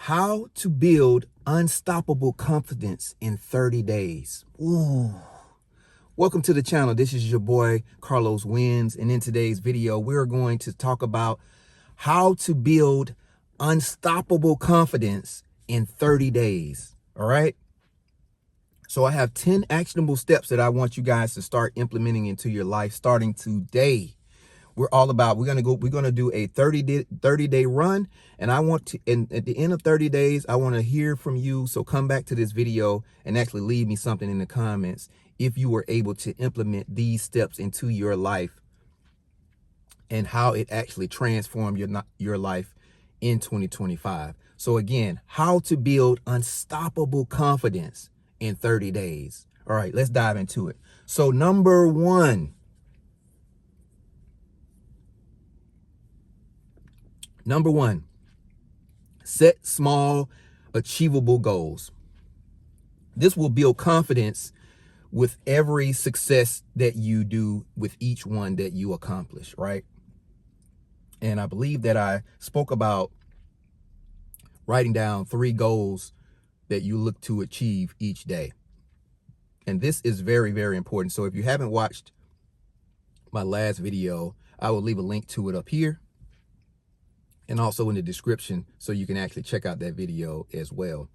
How to build unstoppable confidence in 30 days. Ooh. Welcome to the channel. This is your boy, Carlos Wins. And in today's video, we're going to talk about how to build unstoppable confidence in 30 days. All right. So I have 10 actionable steps that I want you guys to start implementing into your life starting today. We're going to do a 30 day run. And I want to, and at the end of 30 days, I want to hear from you. So come back to this video and actually leave me something in the comments if you were able to implement these steps into your life and how it actually transformed your life in 2025. So again, how to build unstoppable confidence in 30 days. All right, let's dive into it. So number one, set small, achievable goals. This will build confidence with every success that you do with each one that you accomplish, right? And I believe that I spoke about writing down 3 goals that you look to achieve each day. And this is very, very important. So if you haven't watched my last video, I will leave a link to it up here and also in the description so you can actually check out that video as well.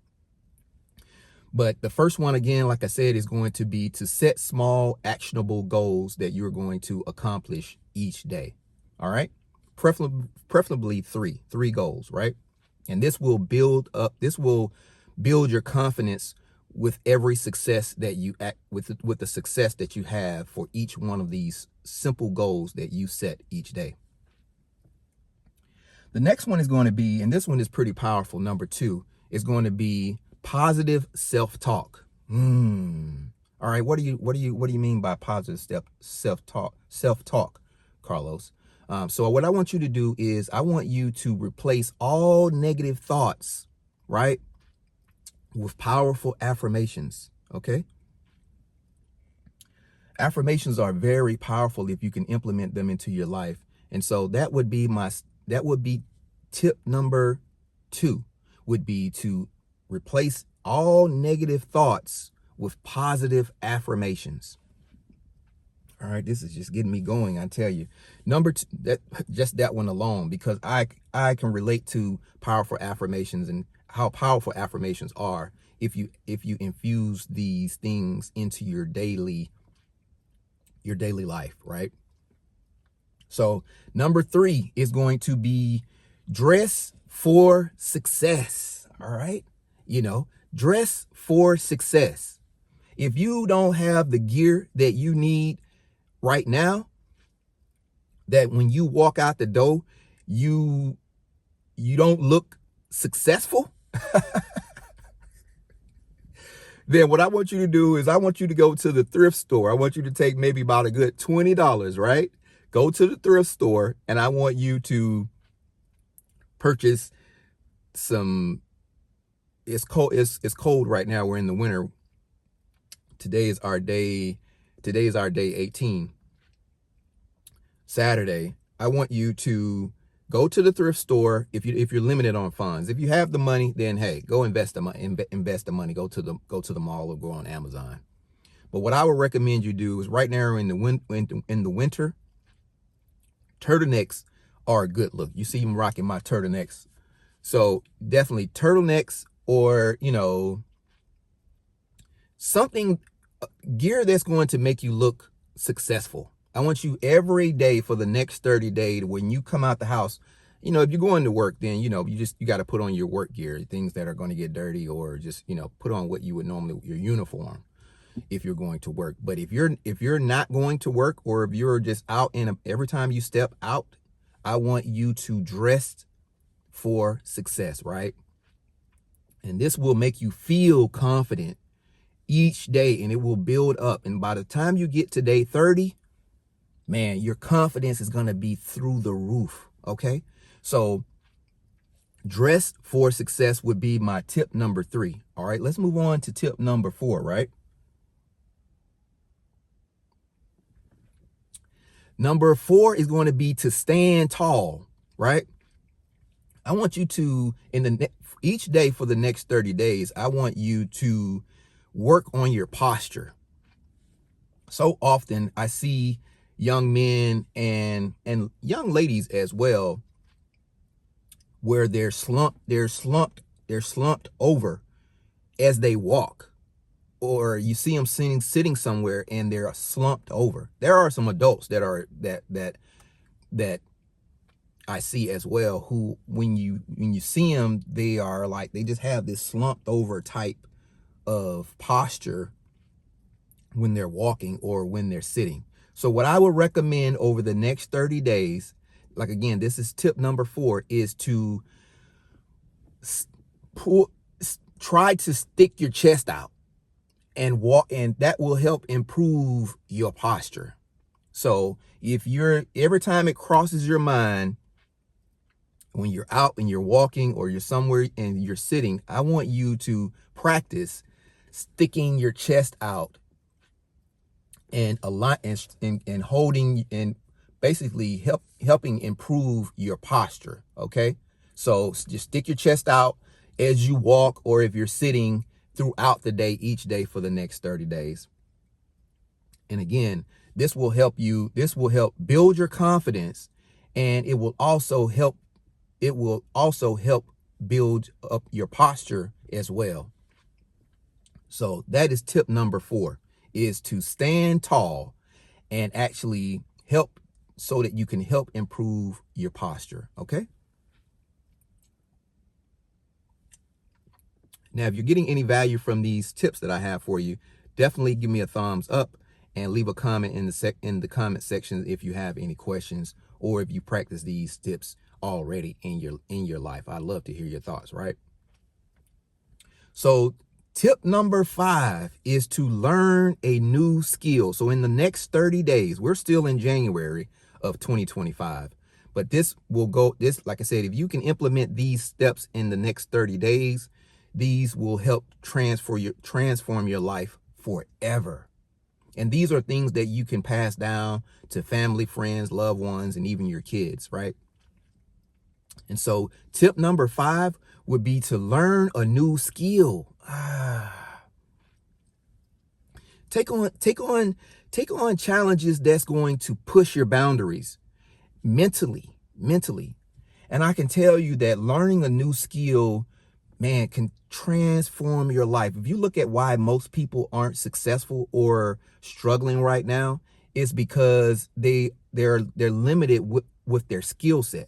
But the first one, again, like I said, is going to be to set small, actionable goals that you're going to accomplish each day. All right. Preferably three goals, right? And this will build your confidence with every success that you with the success that you have for each one of these simple goals that you set each day. The next one is going to be, and this one is pretty powerful, number 2, is going to be positive self-talk. All right, what do you mean by positive self-talk, Carlos? So what I want you to do is I want you to replace all negative thoughts, right, with powerful affirmations. Okay. Affirmations are very powerful if you can implement them into your life. And so that would be tip number 2, would be to replace all negative thoughts with positive affirmations. All right, this is just getting me going, I tell you. Number 2, that one alone, because I can relate to powerful affirmations and how powerful affirmations are if you infuse these things into your daily life, right? So number 3 is going to be dress for success. All right. Dress for success. If you don't have the gear that you need right now, that when you walk out the door, you don't look successful, then what I want you to do is I want you to go to the thrift store. I want you to take maybe about a good $20, right? Go to the thrift store and I want you to purchase some, it's cold right now. We're in the winter. Today is our day 18. Saturday. I want you to go to the thrift store if you're limited on funds. If you have the money, then hey, go invest the money. Go to the mall or go on Amazon. But what I would recommend you do is right now in the winter, turtlenecks are a good look. You see me rocking my turtlenecks. So definitely turtlenecks, or something, gear that's going to make you look successful. I want you every day for the next 30 days, when you come out the house, if you're going to work, then, you got to put on your work gear, things that are going to get dirty, or just, put on what you would normally, your uniform, if you're going to work. But if you're not going to work, or if you're just out every time you step out, I want you to dress for success, right? And this will make you feel confident each day, and it will build up. And by the time you get to day 30, man, your confidence is going to be through the roof. Okay. So dress for success would be my tip number 3. All right. Let's move on to tip number 4, right? Number 4 is going to be to stand tall, right? I want you to, each day for the next 30 days, I want you to work on your posture. So often I see young men and young ladies as well, where they're slumped over as they walk, or you see them sitting somewhere and they're slumped over. There are some adults that I see as well, who when you see them, they are like, they just have this slumped over type of posture when they're walking or when they're sitting. So what I would recommend over the next 30 days, like again, this is tip number 4, is to try to stick your chest out and walk, and that will help improve your posture. So if every time it crosses your mind, when you're out and you're walking or you're somewhere and you're sitting, I want you to practice sticking your chest out and a lot and holding and basically helping improve your posture. Okay, so just stick your chest out as you walk, or if you're sitting throughout the day, each day for the next 30 days. And again, this will help build your confidence, and it will also help build up your posture as well. So that is tip number 4, is to stand tall and actually help, so that you can help improve your posture. Okay. Now, if you're getting any value from these tips that I have for you, definitely give me a thumbs up and leave a comment in the comment section if you have any questions, or if you practice these tips already in your life. I'd love to hear your thoughts, right? So tip number 5 is to learn a new skill. So in the next 30 days, we're still in January of 2025, but like I said, if you can implement these steps in the next 30 days, these will help transform your life forever. And these are things that you can pass down to family, friends, loved ones, and even your kids, right? And so tip number 5 would be to learn a new skill. Take on challenges that's going to push your boundaries mentally. And I can tell you that learning a new skill, man, can transform your life. If you look at why most people aren't successful or struggling right now, it's because they're limited with their skill set.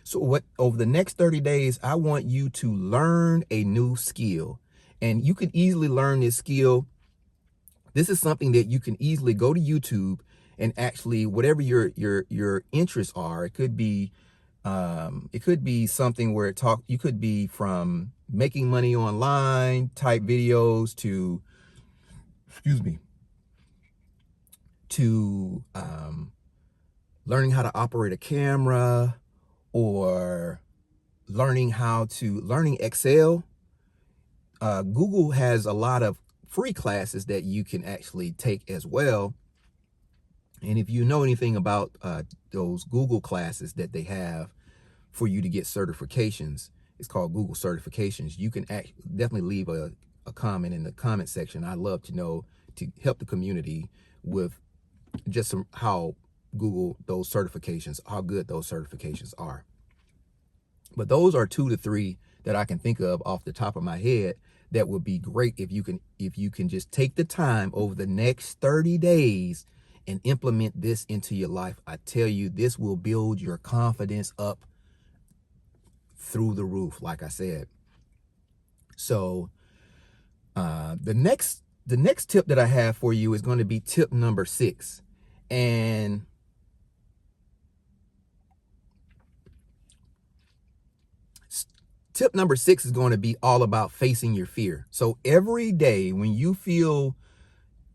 So over the next 30 days, I want you to learn a new skill, and you can easily learn this skill. This is something that you can easily go to YouTube and actually, whatever your interests are, it could be something where you could be from making money online type videos to, to learning how to operate a camera, or learning Excel. Google has a lot of free classes that you can actually take as well. And if you know anything about those Google classes that they have for you to get certifications, it's called Google certifications. You can definitely leave a comment in the comment section. I'd love to know, to help the community with just how good those certifications are. But those are 2 to 3 that I can think of off the top of my head that would be great if you can just take the time over the next 30 days and implement this into your life. I tell you, this will build your confidence up through the roof, like I said. So the next tip that I have for you is going to be tip number 6. And tip number 6 is going to be all about facing your fear. So every day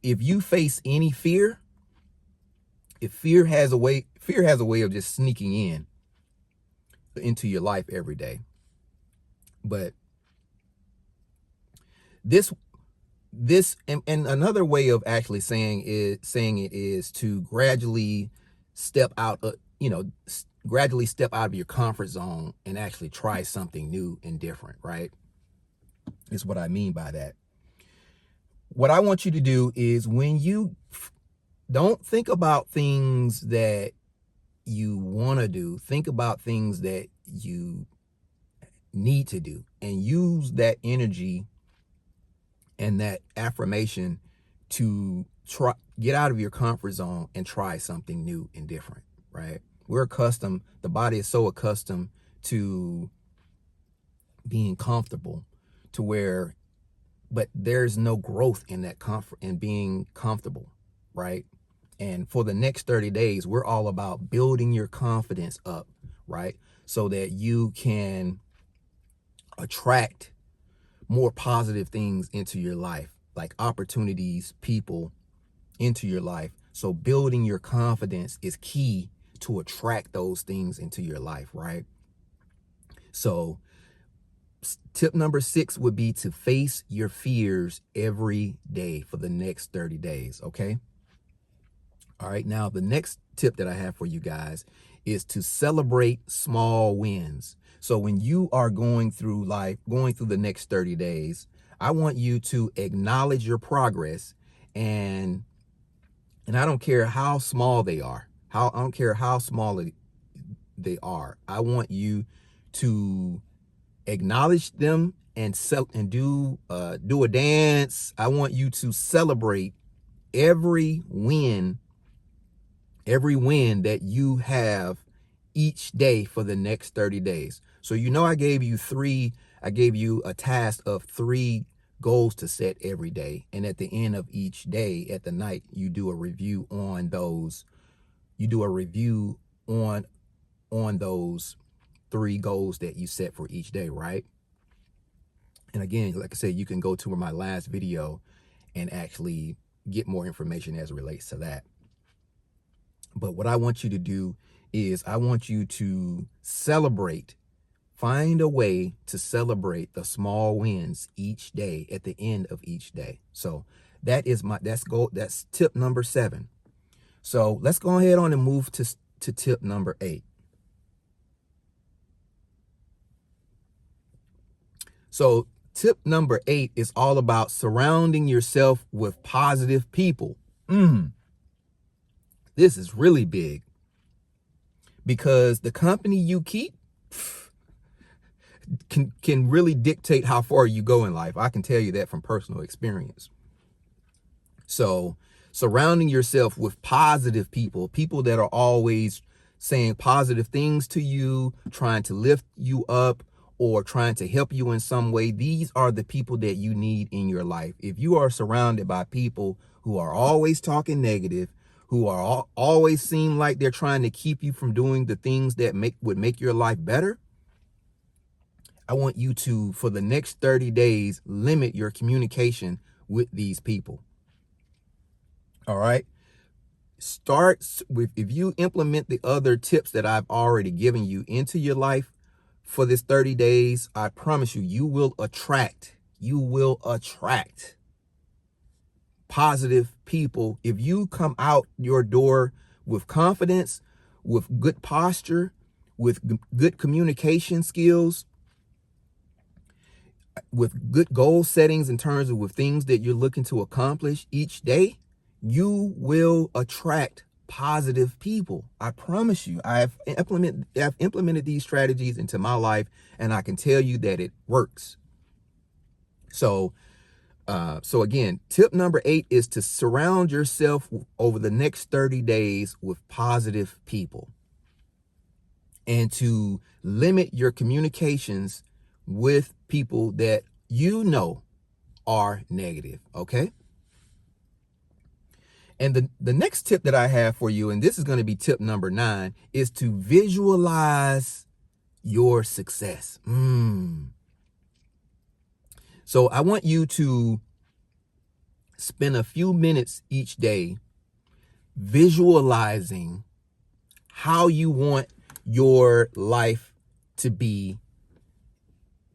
if you face any fear, fear has a way of just sneaking into your life every day. But this and another way of actually saying it is to gradually step out, gradually step out of your comfort zone and actually try something new and different, right? Is what I mean by that. What I want you to do is, when you don't think about things that you want to do, think about things that you need to do, and use that energy and that affirmation to try get out of your comfort zone and try something new and different, right? The body is so accustomed to being comfortable, to where, but there's no growth in that comfort and being comfortable, right? And for the next 30 days, we're all about building your confidence up, right? So that you can attract more positive things into your life, like opportunities, people into your life. So building your confidence is key to attract those things into your life, right? So tip number 6 would be to face your fears every day for the next 30 days, okay? All right, now the next tip that I have for you guys is to celebrate small wins. So when you are going through life, going through the next 30 days, I want you to acknowledge your progress, and I don't care how small they are. I don't care how small they are. I want you to acknowledge them and do a dance. I want you to celebrate every win that you have each day for the next 30 days. So I gave you a task of 3 goals to set every day. And at the end of each day, at the night, you do a review on those. You do a review on those 3 goals that you set for each day, right? And again, like I said, you can go to my last video and actually get more information as it relates to that. But what I want you to do is, I want you to find a way to celebrate the small wins each day at the end of each day. So that's tip number 7. So let's go ahead on and move to tip number 8. So tip number 8 is all about surrounding yourself with positive people. This is really big, because the company you keep can really dictate how far you go in life. I can tell you that from personal experience. So surrounding yourself with positive people that are always saying positive things to you, trying to lift you up, or trying to help you in some way, these are the people that you need in your life. If you are surrounded by people who are always talking negative, who are always seem like they're trying to keep you from doing the things that would make your life better, I want you to, for the next 30 days, limit your communication with these people. All right? Start with, if you implement the other tips that I've already given you into your life for this 30 days, I promise you, you will attract positive people. If you come out your door with confidence, with good posture, with good communication skills, with good goal settings in terms of with things that you're looking to accomplish each day, you will attract positive people. I promise you. I've implemented these strategies into my life, and I can tell you that it works. So again, tip number 8 is to surround yourself over the next 30 days with positive people, and to limit your communications with people that are negative, okay? And the next tip that I have for you, and this is going to be tip number 9, is to visualize your success. So I want you to spend a few minutes each day visualizing how you want your life to be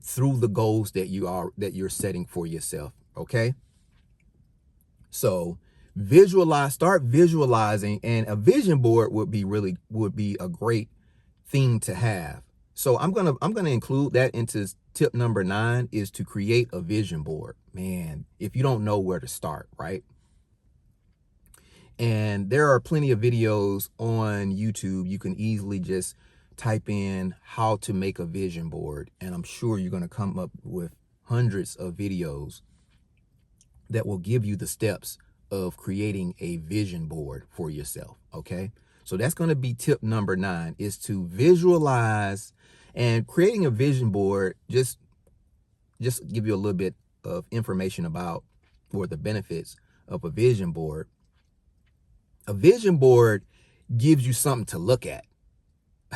through the goals that you're setting for yourself, okay? So start visualizing, and a vision board would be a great thing to have. So I'm gonna include that into tip number 9, is to create a vision board. Man, if you don't know where to start, right? And there are plenty of videos on YouTube. You can easily just type in how to make a vision board, and I'm sure you're going to come up with hundreds of videos that will give you the steps of creating a vision board for yourself. Okay, so that's going to be tip number 9, is to visualize. And creating a vision board, just give you a little bit of information about, or the benefits of a vision board. A vision board gives you something to look at,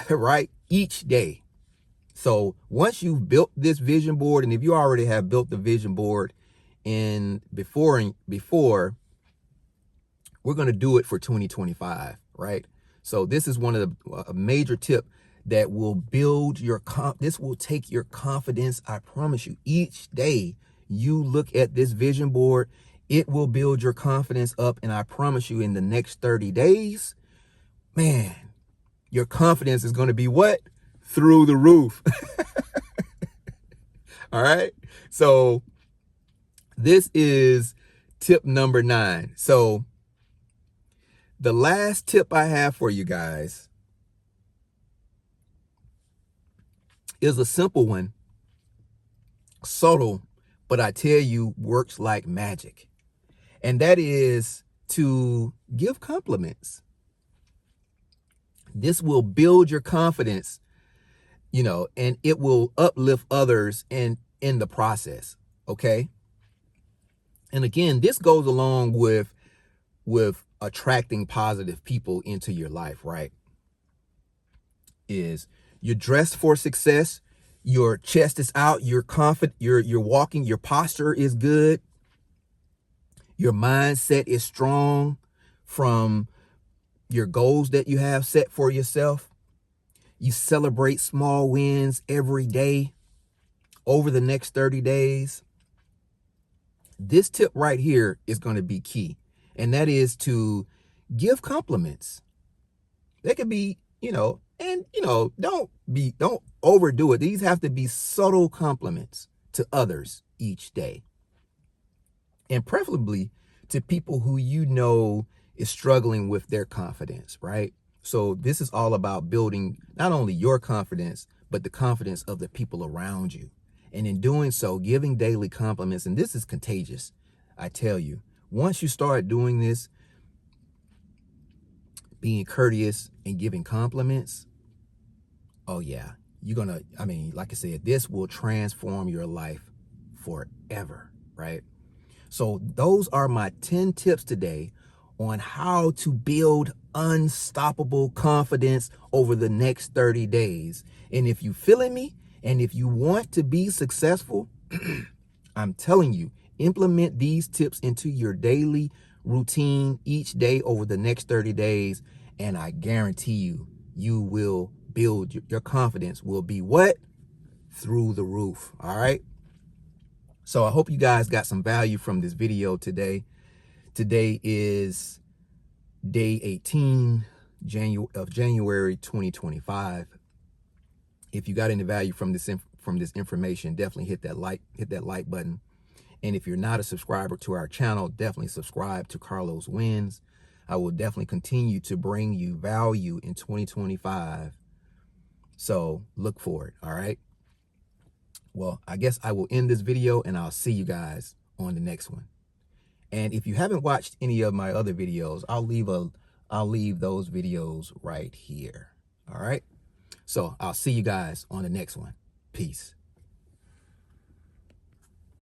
right, each day. So once you've built this vision board, and if you already have built the vision board before, we're going to do it for 2025, right? So this is one of a major tip that will build your this will take your confidence. I promise you, each day you look at this vision board, it will build your confidence up. And I promise you, in the next 30 days, man, your confidence is going to be what? Through the roof. All right. So this is tip number 9. So the last tip I have for you guys is a simple one, subtle, but I tell you, works like magic. And that is to give compliments. This will build your confidence, and it will uplift others in the process. Okay. And again, this goes along with attracting positive people into your life, right? Is you're dressed for success, your chest is out, you're confident, you're walking, your posture is good, your mindset is strong from your goals that you have set for yourself. You celebrate small wins every day over the next 30 days. This tip right here is going to be key, and that is to give compliments. They could be, don't overdo it. These have to be subtle compliments to others each day, and preferably to people who is struggling with their confidence, right? So this is all about building not only your confidence, but the confidence of the people around you. And in doing so, giving daily compliments, and this is contagious. I tell you, once you start doing this, being courteous and giving compliments, oh yeah, like I said, this will transform your life forever, right? So those are my 10 tips today on how to build unstoppable confidence over the next 30 days. And if you feeling me, and if you want to be successful, I'm telling you, implement these tips into your daily routine each day over the next 30 days. And I guarantee you will build your confidence will be what? Through the roof. All right. So I hope you guys got some value from this video today. Today is day 18 of January 2025. If you got any value from this information, definitely hit that like button. And if you're not a subscriber to our channel, definitely subscribe to Carlos Wins. I will definitely continue to bring you value in 2025. So look for it. All right. Well, I guess I will end this video, and I'll see you guys on the next one. And if you haven't watched any of my other videos, I'll leave those videos right here. All right. So I'll see you guys on the next one. Peace.